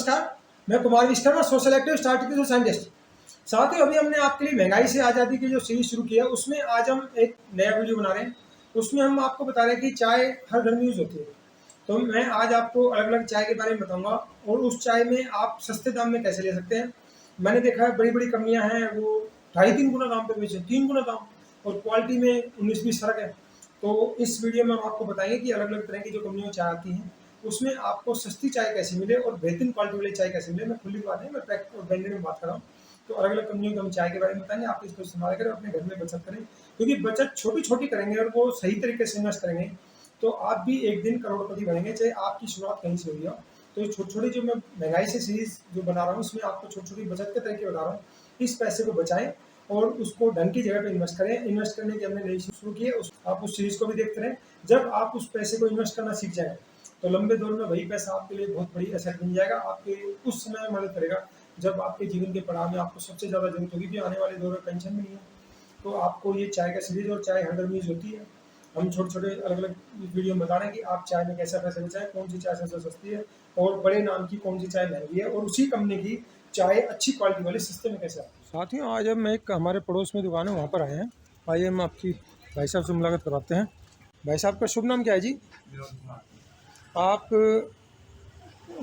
नमस्कार, मैं Kumar Vishwakarma, social active artificial scientist. साथियों, अभी हमने आपके लिए महंगाई से आज़ादी की जो सीरीज शुरू की है, उसमें आज हम एक नया वीडियो बना रहे हैं। उसमें हम आपको बता रहे हैं कि चाय हर घर में यूज़ होती है। तो मैं आज आपको अलग अलग चाय के बारे में बताऊंगा और उस चाय में आप सस्ते दाम में कैसे ले सकते हैं। मैंने देखा है बड़ी बड़ी कंपनियां हैं, वो 2.5-3 गुना दाम पे बेचे, 3 गुना दाम, और क्वालिटी में 19-20 फर्क है। तो इस वीडियो में हम आपको बताएंगे कि अलग अलग तरह की जो कंपनियों में चाय आती हैं, उसमें आपको सस्ती चाय कैसे मिले और बेहतरीन क्वालिटी वाली चाय कैसे मिले। मैं खुली बात नहीं, मैं पैक और ब्रांडेड में बात कर रहा हूँ। तो अलग अलग कंपनियों के हम चाय के बारे में बताएंगे, आप इसको इस्तेमाल करें, अपने घर में बचत करें, क्योंकि बचत छोटी छोटी करेंगे और वो सही तरीके से इन्वेस्ट करेंगे तो आप भी एक दिन करोड़पति बनेंगे, चाहे आपकी शुरुआत कहीं से हुई हो। तो छोटी छोटी जो मैं महंगाई से सीरीज जो बना रहा हूँ, उसमें आपको छोटी छोटी बचत के तरीके बता रहा हूँ। इस पैसे को बचाएं और उसको ढंग की जगह पे इन्वेस्ट करें। इन्वेस्ट करने की हमने नई शुरू की है, आप उस सीरीज को भी देखते रहें। जब आप उस पैसे को इन्वेस्ट करना सीख जाएं तो लंबे दौर में वही पैसा आपके लिए बहुत बड़ी एसेट बन जाएगा, आपके उस समय में मदद करेगा जब आपके जीवन के पड़ाव में आपको सबसे ज़्यादा जरूरत होगी, भी आने वाले दौर में पेंशन भी नहीं है। तो आपको ये चाय का सीरीज और चाय हर घर में यूज होती है। हम छोटे छोटे अलग अलग वीडियो में बता रहे हैं कि आप चाय में कैसे पैसे बचाएं, कौन सी चाय सबसे सस्ती है और बड़े नाम की कौन सी चाय महंगी है, और उसी कंपनी की चाय अच्छी क्वालिटी वाली सस्ते में कैसे आती है। साथियों, आज हम एक हमारे पड़ोस में दुकान है, वहाँ पर आए हैं। आइए हम आपकी भाई साहब से मुलाकात करवाते हैं। भाई साहब का शुभ नाम क्या है जी? आप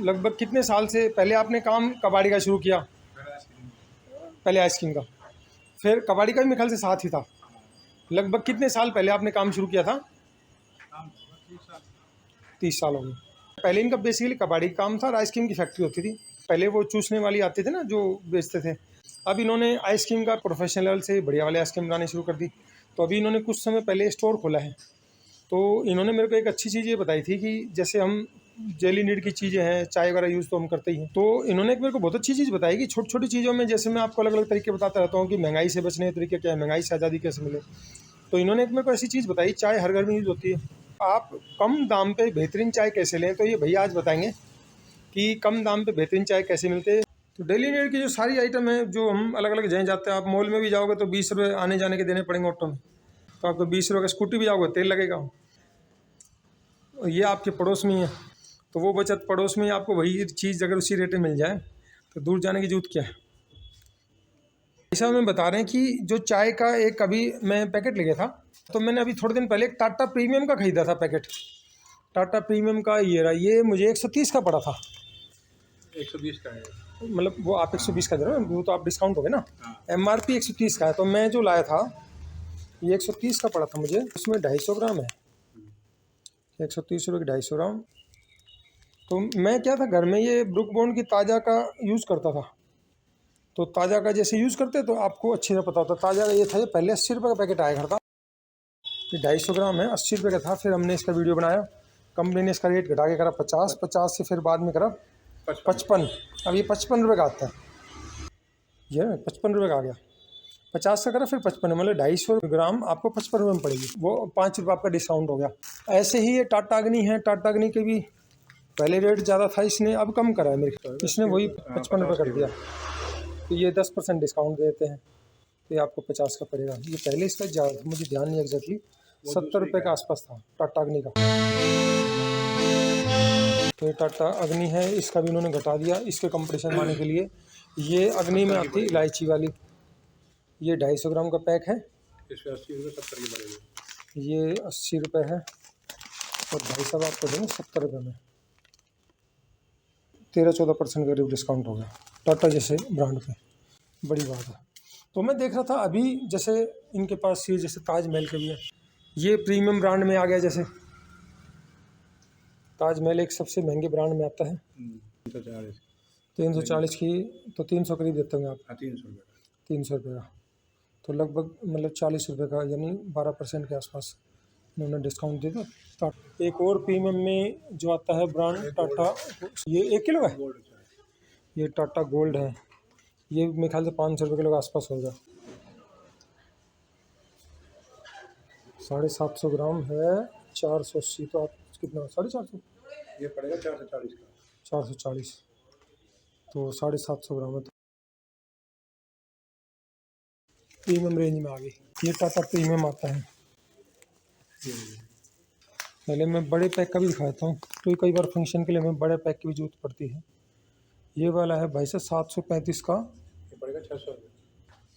लगभग कितने साल से पहले आपने काम कबाड़ी का शुरू किया? पहले आइसक्रीम का, फिर कबाड़ी का भी मेरे ख्याल से साथ ही था। लगभग कितने साल पहले आपने काम शुरू किया था? 30 साल हो गए। पहले इनका बेसिकली कबाड़ी का काम था और आइसक्रीम की फैक्ट्री होती थी। पहले वो चूसने वाली आते थे ना, जो बेचते थे। अब इन्होंने आइसक्रीम का प्रोफेशनल लेवल से बढ़िया वाले आइसक्रीम बनाने शुरू कर दी। तो अभी इन्होंने कुछ समय पहले स्टोर खोला है। तो इन्होंने मेरे को एक अच्छी चीज़ ये बताई थी कि जैसे हम डेली नीड की चीज़ें हैं, चाय वगैरह यूज़ तो हम करते ही हैं। तो इन्होंने एक मेरे को बहुत अच्छी चीज़ बताई कि छोटी छोटी चीज़ों में, जैसे मैं आपको अलग अलग तरीके बताता रहता हूँ कि महंगाई से बचने के तरीके क्या है, महंगाई से आज़ादी कैसे मिले। तो इन्होंने एक मेरे को ऐसी चीज़ बताई, चाय हर घर में यूज़ होती है, आप कम दाम पे बेहतरीन चाय कैसे लें। तो ये भैया आज बताएंगे कि कम दाम पे बेहतरीन चाय कैसे मिलते हैं। तो डेली नीड की जो सारी आइटम है, जो हम अलग अलग जगह जाते हैं, आप मॉल में भी जाओगे तो 20 रुपये आने जाने के देने पड़ेंगे ऑटो में। तो आपको 20 रुपये का स्कूटी भी जाओगे तेल लगेगा। ये आपके पड़ोस में ही है, तो वो बचत पड़ोस में ही आपको वही चीज़ अगर उसी रेट में मिल जाए तो दूर जाने की जरूरत क्या है। ऐसा मैं बता रहे हैं कि जो चाय का एक अभी मैं पैकेट ले गया था, तो मैंने अभी थोड़े दिन पहले एक टाटा प्रीमियम का खरीदा था पैकेट। टाटा प्रीमियम का ये रहा, ये मुझे 130 का पड़ा था। 120 का है, मतलब वो आप 120 का दे रहे हो, वो तो आप डिस्काउंट हो गए ना। MRP 130 का है, तो मैं जो लाया था ये 130 का पड़ा था मुझे। उसमें 250 ग्राम है, 130 रुपये की 250 ग्राम। तो मैं क्या था, घर में ये ब्रुक बॉन्ड की ताज़ा का यूज़ करता था। तो ताज़ा का जैसे यूज़ करते तो आपको अच्छी तरह पता होता। ताज़ा का ये था, ये पहले 80 रुपये का पैकेट आया करता, ये 250 ग्राम है, 80 रुपये का था। फिर हमने इसका वीडियो बनाया, कंपनी ने इसका रेट घटा के करा 50 से, फिर बाद में करा 55। अब ये 55 रुपये का आता है, ये 55 रुपये का आ गया। 50 का करा, फिर 55, मतलब 250 ग्राम आपको 55 रुपये में पड़ेगी। वो 5 रुपये आपका डिस्काउंट हो गया। ऐसे ही ये टाटा अग्नि है, टाटा अग्नि के भी पहले रेट ज़्यादा था, इसने अब कम करा है मेरे, इसने वही 55 रुपये कर दिया। तो ये 10% डिस्काउंट देते हैं, तो ये आपको 50 का पड़ेगा। ये पहले इसका ज़्यादा, मुझे ध्यान नहीं एग्जैक्टली, 70 रुपये के आसपास था टाटा अग्नि का। तो ये टाटा अग्नि है, इसका भी उन्होंने घटा दिया इसके कंपटीशन में आने के लिए। ये अग्नि में आती इलायची वाली, ये 250 ग्राम का पैक है, इसमें 80 रुपये 70 के पड़ेगा। ये 80 रुपये है, और भाई साहब आपको देंगे 70 रुपये में। 13-14% का करीब डिस्काउंट हो गया टाटा जैसे ब्रांड पे, बड़ी बात है। तो मैं देख रहा था अभी, जैसे इनके पास ये जैसे ताजमहल के भी है, ये प्रीमियम ब्रांड में आ गया। जैसे ताजमहल एक सबसे महंगे ब्रांड में आता है, 340 की, तो 300 करीब देते होंगे आप। 300 रुपये 300 रुपये का, तो लगभग मतलब 40 रुपये का, यानी 12% के आसपास इन्होंने डिस्काउंट दे दिया। एक और प्रीमियम में जो आता है ब्रांड टाटा, ये 1 किलो है, गोल्ड चाय। ये टाटा गोल्ड है, ये मेरे ख्याल से 500 रुपये किलो के आसपास होगा। 750 ग्राम है, 480, तो आप कितना 450, ये पड़ेगा 440 का। 440, तो 750 ग्राम है, तो प्रीमियम रेंज में आ गई। ये टाटा प्रीमियम आता है। पहले मैं बड़े पैक का भी दिखाता हूँ, तो कई बार फंक्शन के लिए हमें बड़े पैक की भी जरूरत पड़ती है। ये वाला है भाई साहब 735 का, ये पड़ेगा 600 रुपये।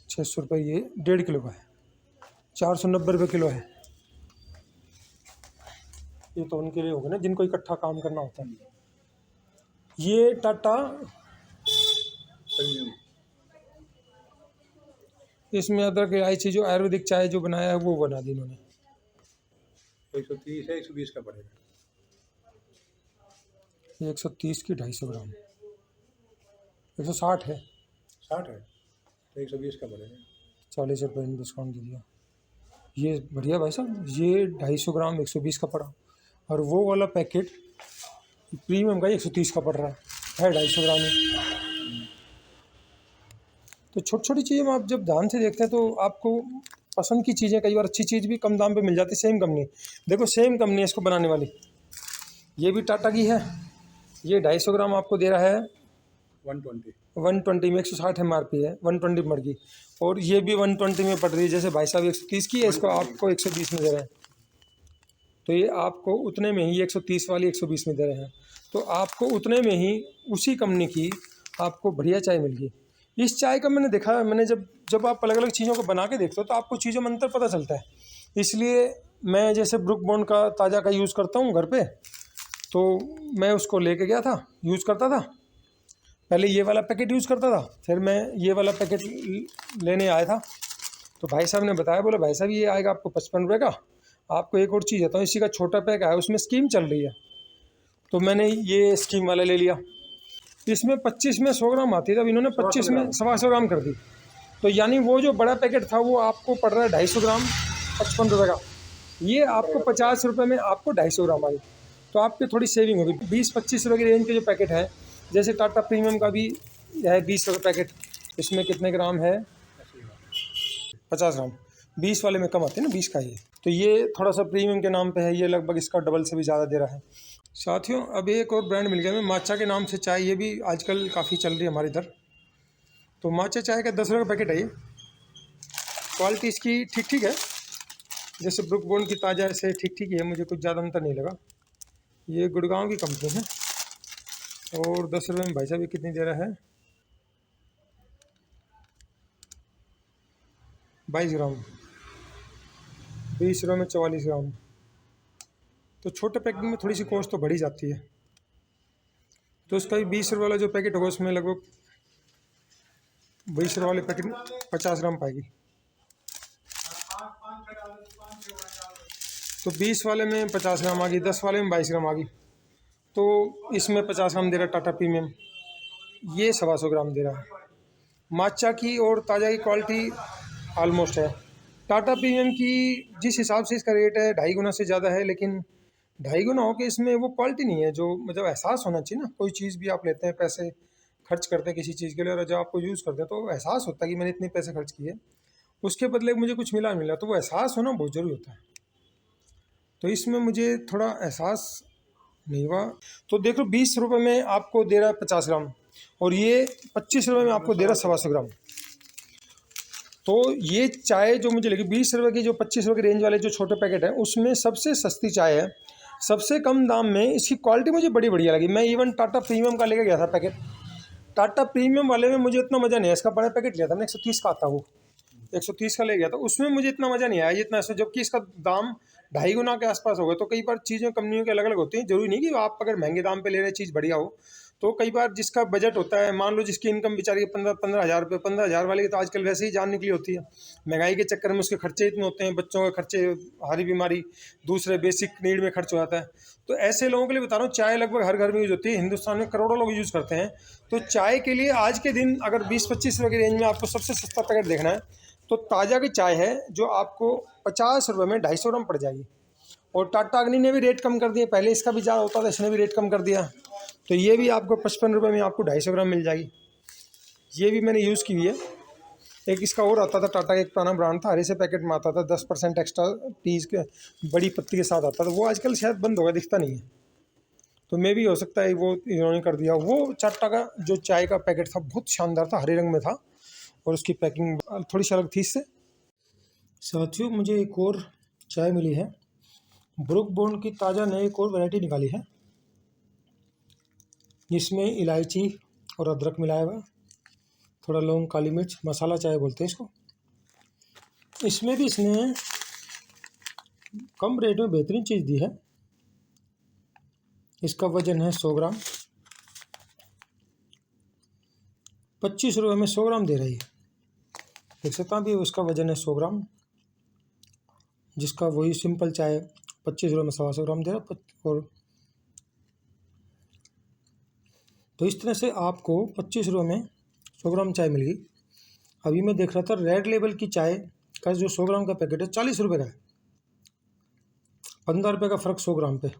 600 रुपये। ये 1.5 किलो का है, 490 रुपये किलो है। ये तो उनके लिए होगा ना जिनको इकट्ठा काम करना होता है। ये टाटा, प्रीमियम इसमें अदरक इलायची जो आयुर्वेदिक चाय जो बनाया है वो बना दी इन्होंने। 130 है, 120 का पड़ेगा। 130 की 250 ग्राम, 160 है, 60 है तो 120 का पड़ेगा। 40 रुपये डिस्काउंट दे दिया। ये बढ़िया भाई साहब, ये 250 ग्राम 120 का पड़ा, और वो वाला पैकेट प्रीमियम का 130 का पड़ रहा है 250 ग्राम में। तो छोटी छोटी चीज़ें आप जब ध्यान से देखते हैं तो आपको पसंद की चीज़ें, कई बार अच्छी चीज़ भी कम दाम पे मिल जाती है। सेम कंपनी, देखो सेम कंपनी है इसको बनाने वाली, ये भी टाटा की है। ये 250 ग्राम आपको दे रहा है 120 में, 160 MRP है, 120 मर की। और ये भी 120 में पड़ रही है, जैसे भाई साहब 130 की है, इसको आपको 120 में दे रहे हैं। तो ये आपको उतने में ही 130 वाली 120 में दे रहे हैं, तो आपको उतने में ही उसी कंपनी की आपको बढ़िया चाय मिल गई। इस चाय का मैंने देखा है, मैंने जब आप अलग अलग चीज़ों को बना के देखते हो तो आपको चीज़ों में अंतर पता चलता है। इसलिए मैं जैसे ब्रुक बॉन्ड का ताज़ा का यूज़ करता हूँ घर पे, तो मैं उसको लेके गया था, यूज़ करता था। पहले ये वाला पैकेट यूज़ करता था, फिर मैं ये वाला पैकेट लेने आया था, तो भाई साहब ने बताया, बोले भाई साहब ये आएगा आपको 55 रुपये का। आपको एक और चीज़ आता हूँ, इसी का छोटा पैक आया, उसमें स्कीम चल रही है, तो मैंने ये स्कीम वाला ले लिया। इसमें 25 में 100 ग्राम आती है, तब इन्होंने 25 में 125 ग्राम कर दी। तो यानी वो जो बड़ा पैकेट था वो आपको पड़ रहा है 250 ग्राम 55 रुपये का, ये आपको 50 रुपये में आपको 250 ग्राम आई। तो आपकी थोड़ी सेविंग होगी। 20-25 रुपये की रेंज के जो पैकेट है, जैसे टाटा प्रीमियम का भी है 20 रुपये पैकेट, इसमें कितने ग्राम है, 50 ग्राम। 20 वाले में कम आते हैं ना, 20 का ये। तो ये थोड़ा सा प्रीमियम के नाम पे है, ये लगभग इसका डबल से भी ज़्यादा दे रहा है। साथियों अब एक और ब्रांड मिल गया हमें, माचा के नाम से चाय, ये भी आजकल काफ़ी चल रही है हमारे इधर। तो माचा चाय का 10 रुपये का पैकेट है ये। क्वालिटी इसकी ठीक ठीक है, जैसे ब्रुक बॉन्ड की ताज़ा से ठीक ठीक ही है, मुझे कुछ ज़्यादा अंतर नहीं लगा। ये गुड़गांव की कंपनी है, और 10 रुपये में भाई साहब ये कितनी दे रहा है, 22 ग्राम, 20 रुपये में 44 ग्राम। तो छोटे पैकेट में थोड़ी सी कॉस्ट तो बढ़ी जाती है। तो उसका भी 20 रुपये वाला जो पैकेट होगा उसमें लगभग 20 रुपये वाले पैकेट में 50 ग्राम पाएगी। तो 20 वाले में 50 ग्राम आ गई, 10 वाले में 22 ग्राम आ गई। तो इसमें 50 ग्राम दे रहा है टाटा प्रीमियम, ये 125 ग्राम दे रहा है। माचा की और ताज़ा की क्वालिटी ऑलमोस्ट है। टाटा प्रीमियम की जिस हिसाब से इसका रेट है 2.5 गुना से ज़्यादा है, लेकिन 2.5 गुना हो के इसमें वो क्वालिटी नहीं है जो मतलब एहसास होना चाहिए ना। कोई चीज़ भी आप लेते हैं, पैसे खर्च करते हैं किसी चीज़ के लिए, और जब आपको यूज़ करते हैं तो एहसास होता है कि मैंने इतने पैसे खर्च किए, उसके बदले मुझे कुछ मिला, तो वो एहसास होना बहुत ज़रूरी होता है। तो इसमें मुझे थोड़ा एहसास नहीं हुआ। तो देखो 20 रुपये में आपको दे रहा है 50 ग्राम, और ये 25 रुपये में आपको दे रहा है 125 ग्राम। तो ये चाय जो मुझे लगी 20 रुपये की, जो 25 रुपये की रेंज वाले जो छोटे पैकेट हैं उसमें सबसे सस्ती चाय है, सबसे कम दाम में। इसकी क्वालिटी मुझे बड़ी बढ़िया लगी। मैं इवन टाटा प्रीमियम का लेकर गया था पैकेट, टाटा प्रीमियम वाले में मुझे इतना मज़ा नहीं आया। इसका बड़ा पैकेट लिया था मैंने, 130 का आता, वो 130 का ले गया था, उसमें मुझे इतना मज़ा नहीं आया जितना ऐसा, जबकि इसका दाम 2.5 गुना के आसपास हो गया। तो कई बार चीज़ें कंपनियों की अलग अलग होती हैं, जरूरी नहीं कि आप अगर महंगे दाम पे ले रहे चीज़ बढ़िया हो। तो कई बार जिसका बजट होता है, मान लो जिसकी इनकम बेचारी 15 हज़ार रुपये, 15 हज़ार वाले की तो आजकल वैसे ही जान निकली होती है, महंगाई के चक्कर में उसके खर्चे इतने होते हैं, बच्चों के खर्चे, हरी बीमारी, दूसरे बेसिक नीड में खर्च हो जाता है। तो ऐसे लोगों के लिए बता रहा हूँ, चाय लगभग हर घर में यूज़ होती है, हिंदुस्तान में करोड़ों लोग यूज़ करते हैं। तो चाय के लिए आज के दिन अगर 20-25 रुपये की रेंज में आपको सबसे सस्ता पैकेट देखना है तो ताज़ा की चाय है, जो आपको 50 रुपये में 250 ग्राम पड़ जाएगी। और टाटा अग्नि ने भी रेट कम कर दिया, पहले इसका भी ज़्यादा होता था, इसने भी रेट कम कर दिया। तो ये भी आपको 55 रुपये में आपको 250 ग्राम मिल जाएगी। ये भी मैंने यूज़ की हुई है। एक इसका और आता था, टाटा का एक पुराना ब्रांड था, हरे से पैकेट में आता था, 10% एक्स्ट्रा पीस के बड़ी पत्ती के साथ आता था, वो आजकल शायद बंद हो गया, दिखता नहीं है। तो मे भी हो सकता है वो इन्होंने कर दिया। वो टाटा का जो चाय का पैकेट था बहुत शानदार था, हरे रंग में था, और उसकी पैकिंग थोड़ी सी अलग थी इससे। साथियों मुझे एक और चाय मिली है, ब्रुक बॉन्ड की ताज़ा ने एक और वैरायटी निकाली है, जिसमें इलायची, और अदरक मिलाया हुआ, थोड़ा लौंग, काली मिर्च, मसाला चाय बोलते हैं इसको। इसमें भी इसने कम रेट में बेहतरीन चीज़ दी है। इसका वजन है 100 ग्राम, 25 रुपये में 100 ग्राम दे रही है। देख सकता हूँ, उसका वजन है 100 ग्राम, जिसका वही सिंपल चाय 25 रुपये में 125 ग्राम दे रहा। और तो इस तरह से आपको 25 रुपये में 100 ग्राम चाय मिल गई। अभी मैं देख रहा था रेड लेबल की चाय का जो 100 ग्राम का पैकेट है 40 रुपये का है, 15 रुपये का फ़र्क 100 ग्राम पे।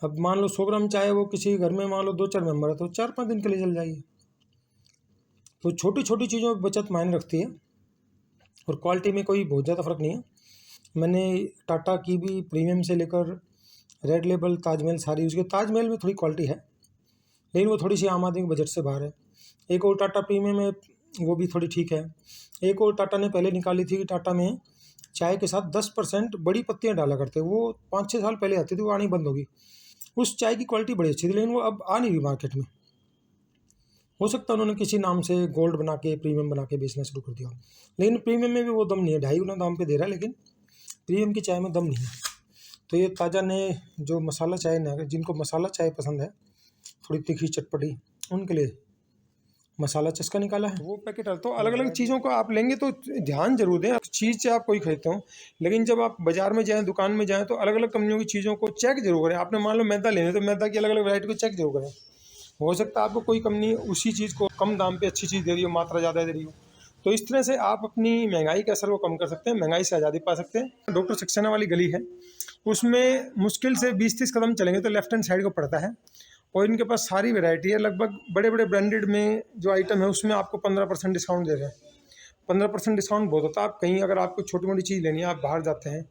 अब मान लो 100 ग्राम चाय वो किसी घर में मान लो 2-4 मेंबर है तो 4-5 दिन के लिए चल जाएगी। तो छोटी छोटी चीज़ों में बचत मायने रखती है और क्वालिटी में कोई बहुत ज़्यादा फ़र्क नहीं है। मैंने टाटा की भी प्रीमियम से लेकर रेड लेबल, ताजमहल सारी यूज़ की। ताजमहल में थोड़ी क्वालिटी है लेकिन वो थोड़ी सी आम आदमी के बजट से बाहर है। एक और टाटा प्रीमियम है, वो भी थोड़ी ठीक है। एक और टाटा ने पहले निकाली थी कि टाटा में चाय के साथ 10% बड़ी पत्तियाँ डाला करते, वो 5-6 साल पहले आती थी, वो आनी बंद होगी। उस चाय की क्वालिटी बड़ी अच्छी थी लेकिन वो अब आ नहीं रही मार्केट में। हो सकता है उन्होंने किसी नाम से गोल्ड बना के प्रीमियम बना के बेचना शुरू कर दिया, लेकिन प्रीमियम में भी वो दम नहीं है। 2.5 गुना दाम पे दे रहा है लेकिन प्रीमियम की चाय में दम नहीं है। तो ये ताज़ा ने जो मसाला चाय ना, जिनको मसाला चाय पसंद है थोड़ी तीखी चटपटी, उनके लिए मसाला चस्का निकाला है। वो पैकेट है। तो अलग अलग चीज़ों को आप लेंगे तो ध्यान जरूर दें। चीज़ से आप कोई खरीदते हो लेकिन जब आप बाजार में जाएँ, दुकान में जाएँ तो अलग अलग कंपनियों की चीज़ों को चेक जरूर करें। आपने मान लो मैदा लेने तो मैदा की अलग अलग वैरायटी को चेक जरूर करें। हो सकता है आपको कोई कंपनी उसी चीज़ को कम दाम पे अच्छी चीज़ दे रही हो, मात्रा ज़्यादा दे रही हो। तो इस तरह से आप अपनी महंगाई के असर को कम कर सकते हैं, महंगाई से आज़ादी पा सकते हैं। डॉक्टर सक्सेना वाली गली है, उसमें मुश्किल से 20-30 कदम चलेंगे तो लेफ्ट हैंड साइड को पड़ता है और इनके पास सारी वैरायटी है। लगभग बड़े बड़े ब्रांडेड में जो आइटम है उसमें आपको 15% डिस्काउंट दे रहे हैं। 15% डिस्काउंट बहुत होता है। आप कहीं अगर आपको छोटी मोटी चीज़ लेनी है, आप बाहर जाते हैं,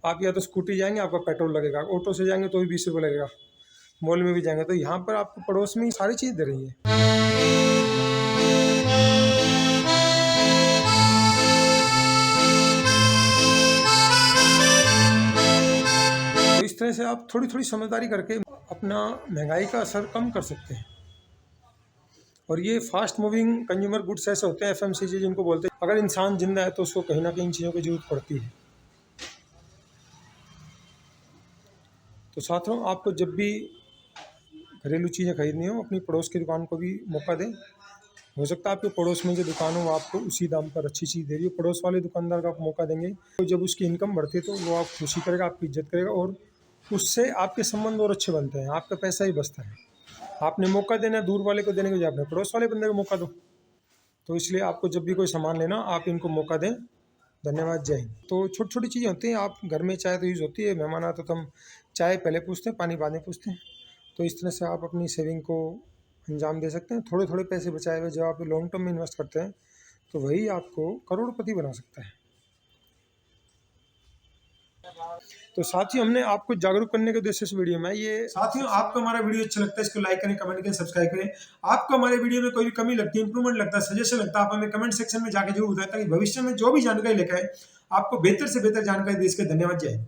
आप या तो स्कूटी जाएंगे आपका पेट्रोल लगेगा, ऑटो से जाएंगे तो भी 20 रुपये लगेगा, मॉल में भी जाएंगे तो यहाँ पर आपको पड़ोस में ही सारी चीज़ दे रही है। तो इस तरह से आप थोड़ी थोड़ी समझदारी करके अपना महंगाई का असर कम कर सकते हैं। और ये फास्ट मूविंग कंज्यूमर गुड्स ऐसे होते हैं, FMCG जिनको बोलते हैं। अगर इंसान जिंदा है तो उसको कहीं ना कहीं इन चीज़ों की जरूरत पड़ती है। तो साथियों, आपको जब भी घरेलू चीज़ें खरीदनी हो अपनी पड़ोस की दुकान को भी मौका दें। हो सकता है आपके पड़ोस में जो दुकान हो वो आपको उसी दाम पर अच्छी चीज़ दे रही हो, पड़ोस वाले दुकानदार का आप मौका देंगे तो जब उसकी इनकम बढ़ती है तो वो आप खुशी करेगा, आपकी इज्जत करेगा और उससे आपके संबंध और अच्छे बनते हैं, आपका पैसा ही बचता है। आपने मौका देना है दूर वाले को देने के बजाय अपने पड़ोस वाले बंदे को मौका दो। तो इसलिए आपको जब भी कोई सामान लेना आप इनको मौका दें। धन्यवाद, जय हिंद। तो छोटी छोटी चीज़ें होती हैं, आप घर में चाय तो यूज़ होती है, मेहमान आता तो हम चाय पहले पूछते हैं, पानी बाद में पूछते हैं। तो इस तरह से आप अपनी सेविंग को अंजाम दे सकते हैं। थोड़े थोड़े पैसे बचाए हुए जब आप लॉन्ग टर्म में इन्वेस्ट करते हैं तो वही आपको करोड़पति बना सकता है। तो साथियों, हमने आपको जागरूक करने के उद्देश्य से वीडियो में ये। साथियों, आपको हमारा वीडियो अच्छा लगता है इसको लाइक करें, कमेंट करें, सब्सक्राइब करें। आपको हमारे वीडियो में कोई भी कमी लगती है, इंप्रूवमेंट लगता है, सजेशन लगता है, आप हमें कमेंट सेक्शन में जाकर जरूर बताएं ताकि भविष्य में जो भी जानकारी लेकर आए आपको बेहतर से बेहतर जानकारी दे सके। धन्यवाद, जय हिंद।